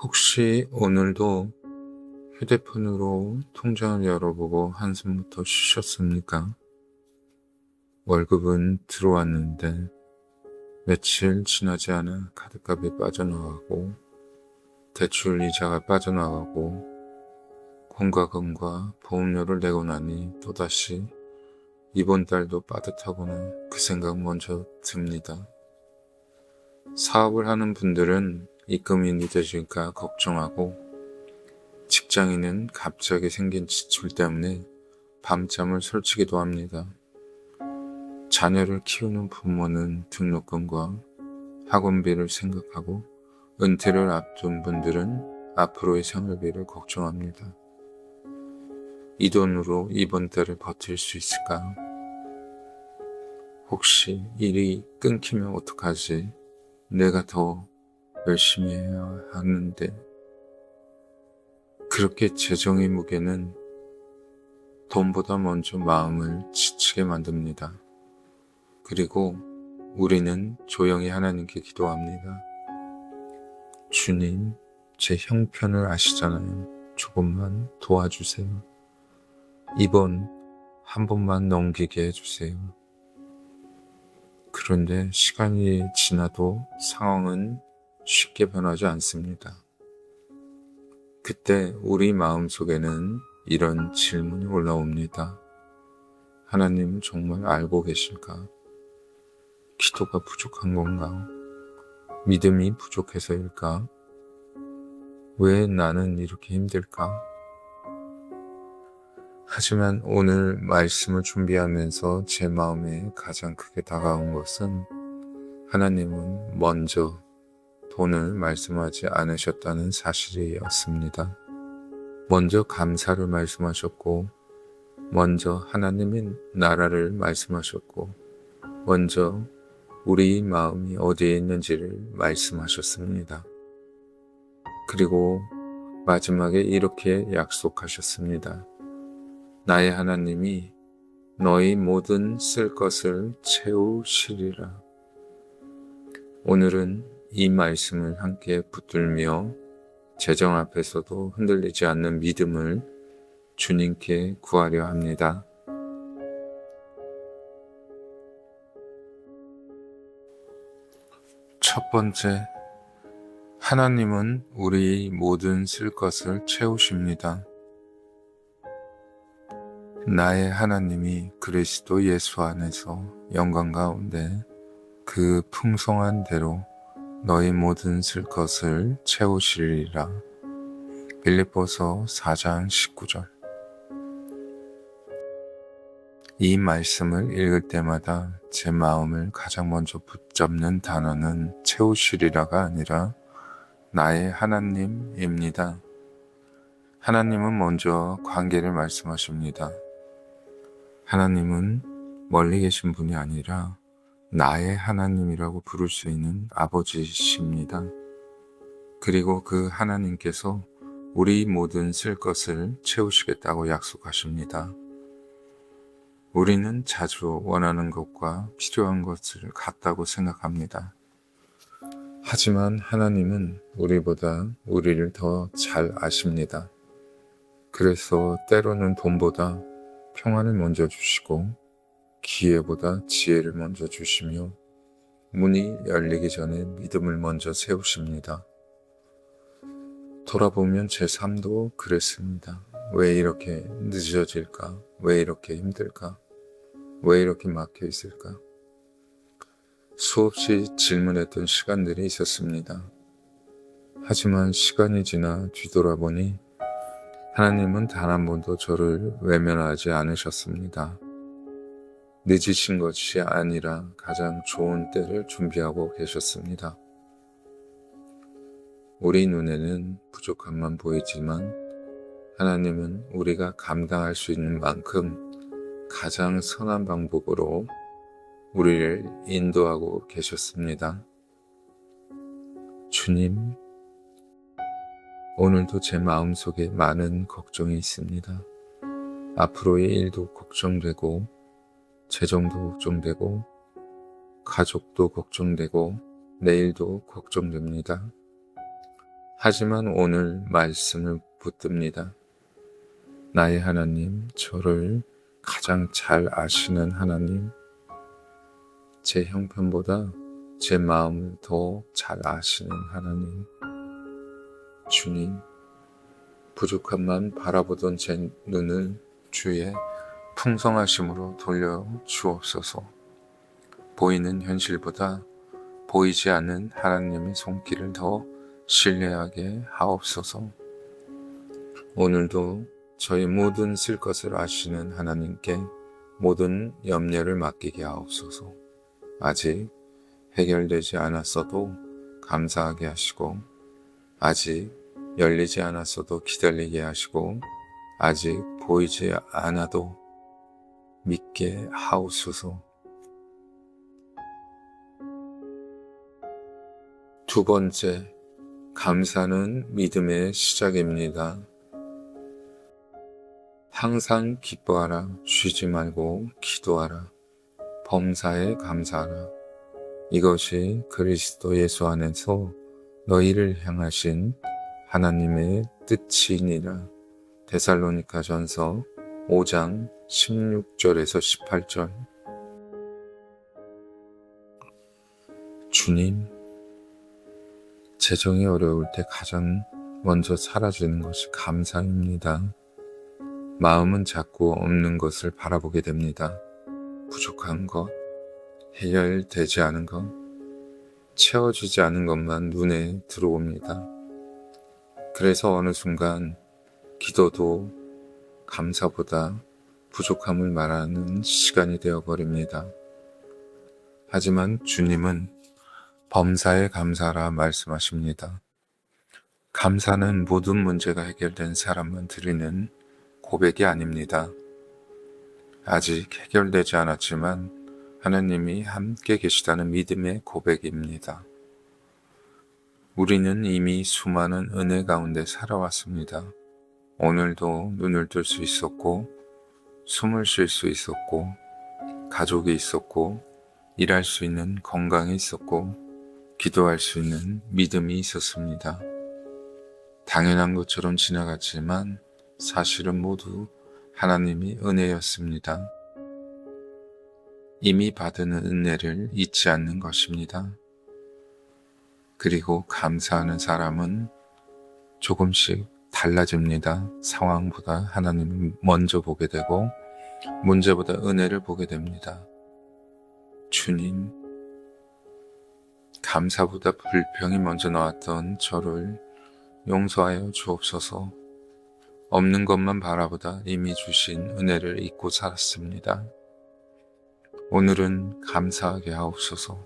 혹시 오늘도 휴대폰으로 통장을 열어보고 한숨부터 쉬셨습니까? 월급은 들어왔는데 며칠 지나지 않아 카드값이 빠져나가고 대출 이자가 빠져나가고 공과금과 보험료를 내고 나니 또다시 이번 달도 빠듯하구나 그 생각 먼저 듭니다. 사업을 하는 분들은 입금이 늦어질까 걱정하고 직장인은 갑자기 생긴 지출 때문에 밤잠을 설치기도 합니다. 자녀를 키우는 부모는 등록금과 학원비를 생각하고 은퇴를 앞둔 분들은 앞으로의 생활비를 걱정합니다. 이 돈으로 이번 달을 버틸 수 있을까? 혹시 일이 끊기면 어떡하지? 내가 더 열심히 해야 하는데. 그렇게 재정의 무게는 돈보다 먼저 마음을 지치게 만듭니다. 그리고 우리는 조용히 하나님께 기도합니다. 주님, 제 형편을 아시잖아요. 조금만 도와주세요. 이번 한 번만 넘기게 해주세요. 그런데 시간이 지나도 상황은 쉽게 변하지 않습니다. 그때 우리 마음속에는 이런 질문이 올라옵니다. 하나님 정말 알고 계실까? 기도가 부족한 건가? 믿음이 부족해서일까? 왜 나는 이렇게 힘들까? 하지만 오늘 말씀을 준비하면서 제 마음에 가장 크게 다가온 것은 하나님은 먼저 돈을 말씀하지 않으셨다는 사실이었습니다. 먼저 감사를 말씀하셨고, 먼저 하나님의 나라를 말씀하셨고, 먼저 우리 마음이 어디에 있는지를 말씀하셨습니다. 그리고 마지막에 이렇게 약속하셨습니다. 나의 하나님이 너희 모든 쓸 것을 채우시리라. 오늘은 이 말씀을 함께 붙들며 재정 앞에서도 흔들리지 않는 믿음을 주님께 구하려 합니다. 첫 번째, 하나님은 우리 모든 쓸 것을 채우십니다. 나의 하나님이 그리스도 예수 안에서 영광 가운데 그 풍성한 대로 너희 모든 쓸 것을 채우시리라. 빌립보서 4장 19절. 이 말씀을 읽을 때마다 제 마음을 가장 먼저 붙잡는 단어는 채우시리라가 아니라 나의 하나님입니다. 하나님은 먼저 관계를 말씀하십니다. 하나님은 멀리 계신 분이 아니라 나의 하나님이라고 부를 수 있는 아버지십니다. 그리고 그 하나님께서 우리 모든 쓸 것을 채우시겠다고 약속하십니다. 우리는 자주 원하는 것과 필요한 것을 같다고 생각합니다. 하지만 하나님은 우리보다 우리를 더 잘 아십니다. 그래서 때로는 돈보다 평안을 먼저 주시고 기회보다 지혜를 먼저 주시며 문이 열리기 전에 믿음을 먼저 세우십니다. 돌아보면 제 삶도 그랬습니다. 왜 이렇게 늦어질까? 왜 이렇게 힘들까? 왜 이렇게 막혀 있을까? 수없이 질문했던 시간들이 있었습니다. 하지만 시간이 지나 뒤돌아보니 하나님은 단 한 번도 저를 외면하지 않으셨습니다. 늦으신 것이 아니라 가장 좋은 때를 준비하고 계셨습니다. 우리 눈에는 부족함만 보이지만 하나님은 우리가 감당할 수 있는 만큼 가장 선한 방법으로 우리를 인도하고 계셨습니다. 주님, 오늘도 제 마음속에 많은 걱정이 있습니다. 앞으로의 일도 걱정되고 재정도 걱정되고 가족도 걱정되고 내일도 걱정됩니다. 하지만 오늘 말씀을 붙듭니다. 나의 하나님, 저를 가장 잘 아시는 하나님, 제 형편보다 제 마음을 더 잘 아시는 하나님, 주님, 부족함만 바라보던 제 눈을 주의 풍성하심으로 돌려 주옵소서. 보이는 현실보다 보이지 않는 하나님의 손길을 더 신뢰하게 하옵소서. 오늘도 저희 모든 쓸 것을 아시는 하나님께 모든 염려를 맡기게 하옵소서. 아직 해결되지 않았어도 감사하게 하시고, 아직 열리지 않았어도 기다리게 하시고, 아직 보이지 않아도 믿게 하옵소서. 두 번째, 감사는 믿음의 시작입니다. 항상 기뻐하라, 쉬지 말고 기도하라, 범사에 감사하라. 이것이 그리스도 예수 안에서 너희를 향하신 하나님의 뜻이니라. 데살로니가전서 5장 16절에서 18절. 주님, 재정이 어려울 때 가장 먼저 사라지는 것이 감사입니다. 마음은 자꾸 없는 것을 바라보게 됩니다. 부족한 것, 해결되지 않은 것, 채워지지 않은 것만 눈에 들어옵니다. 그래서 어느 순간 기도도 감사보다 부족함을 말하는 시간이 되어버립니다. 하지만 주님은 범사에 감사라 말씀하십니다. 감사는 모든 문제가 해결된 사람만 드리는 고백이 아닙니다. 아직 해결되지 않았지만 하나님이 함께 계시다는 믿음의 고백입니다. 우리는 이미 수많은 은혜 가운데 살아왔습니다. 오늘도 눈을 뜰 수 있었고, 숨을 쉴 수 있었고, 가족이 있었고, 일할 수 있는 건강이 있었고, 기도할 수 있는 믿음이 있었습니다. 당연한 것처럼 지나갔지만 사실은 모두 하나님이 은혜였습니다. 이미 받은 은혜를 잊지 않는 것입니다. 그리고 감사하는 사람은 조금씩 달라집니다. 상황보다 하나님을 먼저 보게 되고 문제보다 은혜를 보게 됩니다. 주님, 감사보다 불평이 먼저 나왔던 저를 용서하여 주옵소서. 없는 것만 바라보다 이미 주신 은혜를 잊고 살았습니다. 오늘은 감사하게 하옵소서.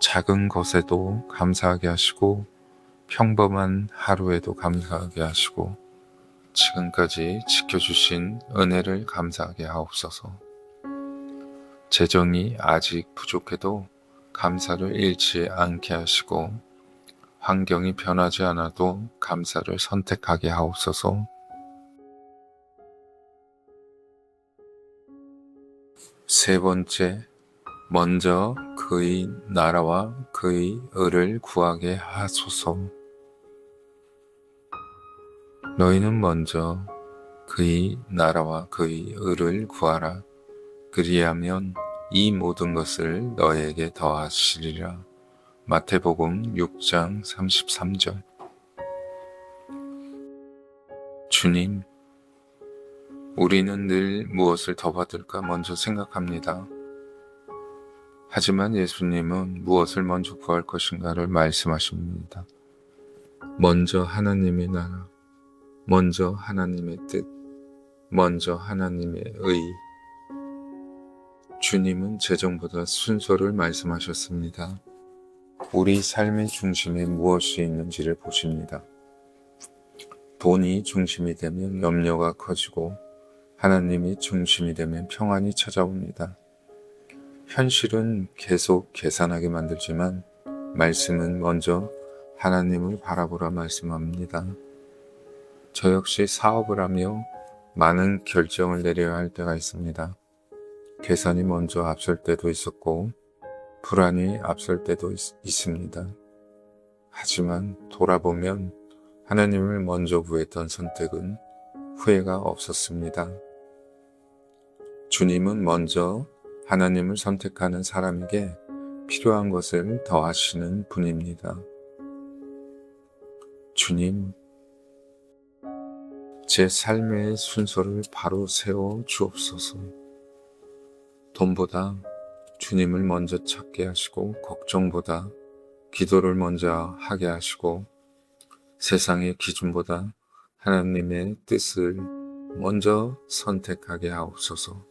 작은 것에도 감사하게 하시고 평범한 하루에도 감사하게 하시고 지금까지 지켜주신 은혜를 감사하게 하옵소서. 재정이 아직 부족해도 감사를 잃지 않게 하시고 환경이 변하지 않아도 감사를 선택하게 하옵소서. 세 번째, 먼저 그의 나라와 그의 의를 구하게 하소서. 너희는 먼저 그의 나라와 그의 의를 구하라. 그리하면 이 모든 것을 너희에게 더하시리라. 마태복음 6장 33절. 주님, 우리는 늘 무엇을 더 받을까 먼저 생각합니다. 하지만 예수님은 무엇을 먼저 구할 것인가를 말씀하십니다. 먼저 하나님의 나라, 먼저 하나님의 뜻, 먼저 하나님의 의. 주님은 재정보다 순서를 말씀하셨습니다. 우리 삶의 중심에 무엇이 있는지를 보십니다. 돈이 중심이 되면 염려가 커지고 하나님이 중심이 되면 평안이 찾아옵니다. 현실은 계속 계산하게 만들지만 말씀은 먼저 하나님을 바라보라 말씀합니다. 저 역시 사업을 하며 많은 결정을 내려야 할 때가 있습니다. 계산이 먼저 앞설 때도 있었고 불안이 앞설 때도 있습니다. 하지만 돌아보면 하나님을 먼저 구했던 선택은 후회가 없었습니다. 주님은 먼저 하나님을 선택하는 사람에게 필요한 것을 더하시는 분입니다. 주님, 제 삶의 순서를 바로 세워 주옵소서. 돈보다 주님을 먼저 찾게 하시고 걱정보다 기도를 먼저 하게 하시고 세상의 기준보다 하나님의 뜻을 먼저 선택하게 하옵소서.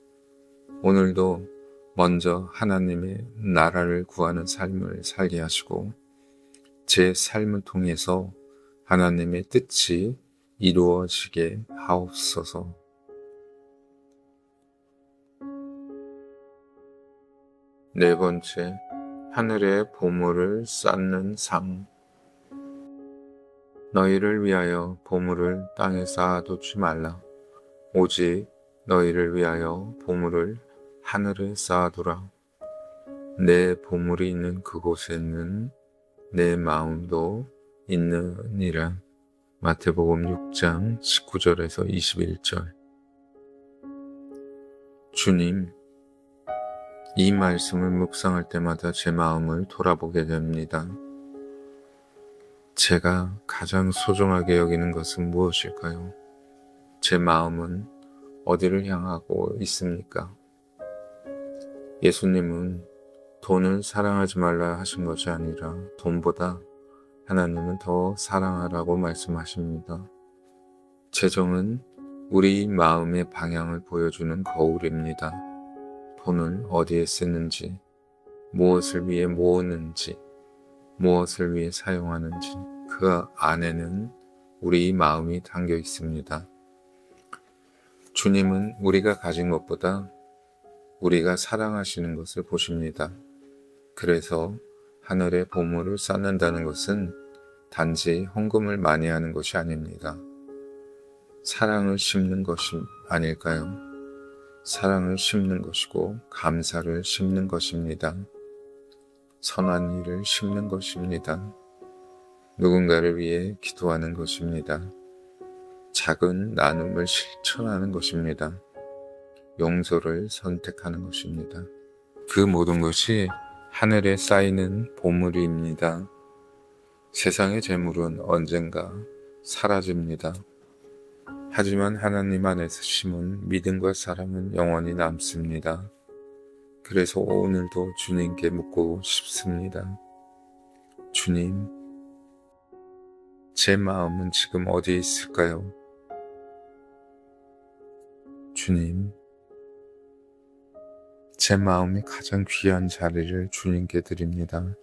오늘도 먼저 하나님의 나라를 구하는 삶을 살게 하시고 제 삶을 통해서 하나님의 뜻이 이루어지게 하옵소서. 네 번째, 하늘의 보물을 쌓는 삶. 너희를 위하여 보물을 땅에 쌓아두지 말라. 오직 너희를 위하여 보물을 하늘에 쌓아두라. 내 보물이 있는 그곳에는 내 마음도 있느니라. 마태복음 6장 19절에서 21절. 주님, 이 말씀을 묵상할 때마다 제 마음을 돌아보게 됩니다. 제가 가장 소중하게 여기는 것은 무엇일까요? 제 마음은 어디를 향하고 있습니까? 예수님은 돈을 사랑하지 말라 하신 것이 아니라 돈보다 하나님은 더 사랑하라고 말씀하십니다. 재정은 우리 마음의 방향을 보여주는 거울입니다. 돈을 어디에 쓰는지, 무엇을 위해 모으는지, 무엇을 위해 사용하는지 그 안에는 우리 마음이 담겨 있습니다. 주님은 우리가 가진 것보다 우리가 사랑하시는 것을 보십니다. 그래서 하늘의 보물을 쌓는다는 것은 단지 헌금을 많이 하는 것이 아닙니다. 사랑을 심는 것이 아닐까요? 사랑을 심는 것이고 감사를 심는 것입니다. 선한 일을 심는 것입니다. 누군가를 위해 기도하는 것입니다. 작은 나눔을 실천하는 것입니다. 용서를 선택하는 것입니다. 그 모든 것이 하늘에 쌓이는 보물입니다. 세상의 재물은 언젠가 사라집니다. 하지만 하나님 안에서 심은 믿음과 사랑은 영원히 남습니다. 그래서 오늘도 주님께 묻고 싶습니다. 주님, 제 마음은 지금 어디에 있을까요? 주님, 제 마음의 가장 귀한 자리를 주님께 드립니다.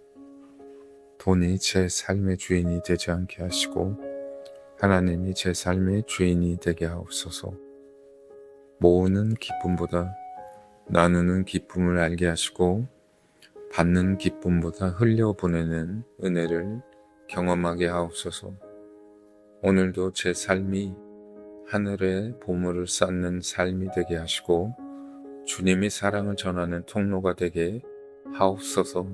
돈이 제 삶의 주인이 되지 않게 하시고 하나님이 제 삶의 주인이 되게 하옵소서. 모으는 기쁨보다 나누는 기쁨을 알게 하시고 받는 기쁨보다 흘려보내는 은혜를 경험하게 하옵소서. 오늘도 제 삶이 하늘의 보물을 쌓는 삶이 되게 하시고 주님의 사랑을 전하는 통로가 되게 하옵소서.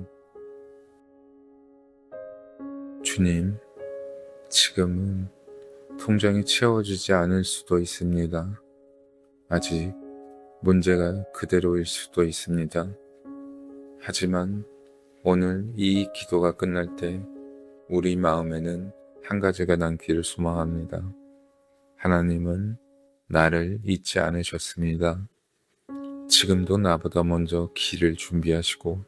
주님, 지금은 통장이 채워지지 않을 수도 있습니다. 아직 문제가 그대로일 수도 있습니다. 하지만 오늘 이 기도가 끝날 때 우리 마음에는 한 가지가 남기를 소망합니다. 하나님은 나를 잊지 않으셨습니다. 지금도 나보다 먼저 길을 준비하시고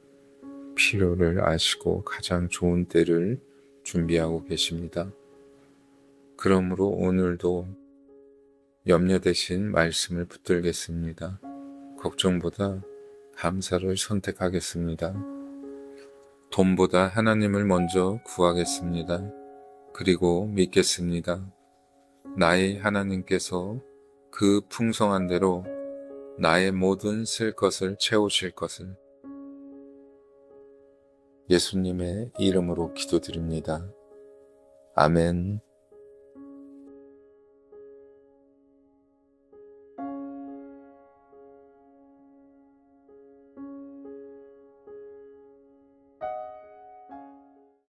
필요를 아시고 가장 좋은 때를 준비하고 계십니다. 그러므로 오늘도 염려 대신 말씀을 붙들겠습니다. 걱정보다 감사를 선택하겠습니다. 돈보다 하나님을 먼저 구하겠습니다. 그리고 믿겠습니다. 나의 하나님께서 그 풍성한 대로 나의 모든 쓸 것을 채우실 것을 예수님의 이름으로 기도드립니다. 아멘.